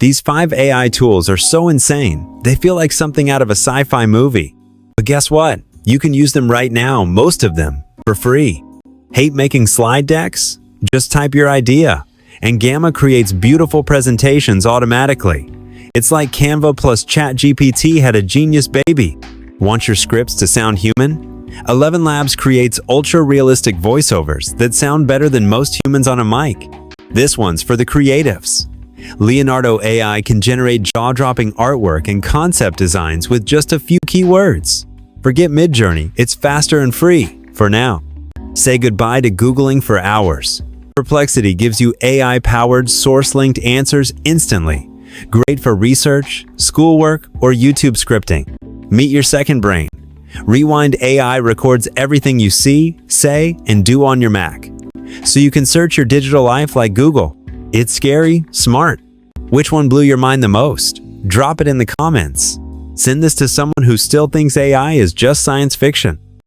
These 5 AI tools are so insane, they feel like something out of a sci-fi movie. But guess what? You can use them right now, most of them, for free. Hate making slide decks? Just type your idea, and Gamma creates beautiful presentations automatically. It's like Canva plus ChatGPT had a genius baby. Want your scripts to sound human? ElevenLabs creates ultra-realistic voiceovers that sound better than most humans on a mic. This one's for the creatives. Leonardo.AI can generate jaw-dropping artwork and concept designs with just a few keywords. Forget Midjourney, it's faster and free, for now. Say goodbye to Googling for hours. Perplexity gives you AI-powered, source-linked answers instantly. Great for research, schoolwork, or YouTube scripting. Meet your second brain. Rewind AI records everything you see, say, and do on your Mac, so you can search your digital life like Google. It's scary, smart. Which one blew your mind the most? Drop it in the comments. Send this to someone who still thinks AI is just science fiction.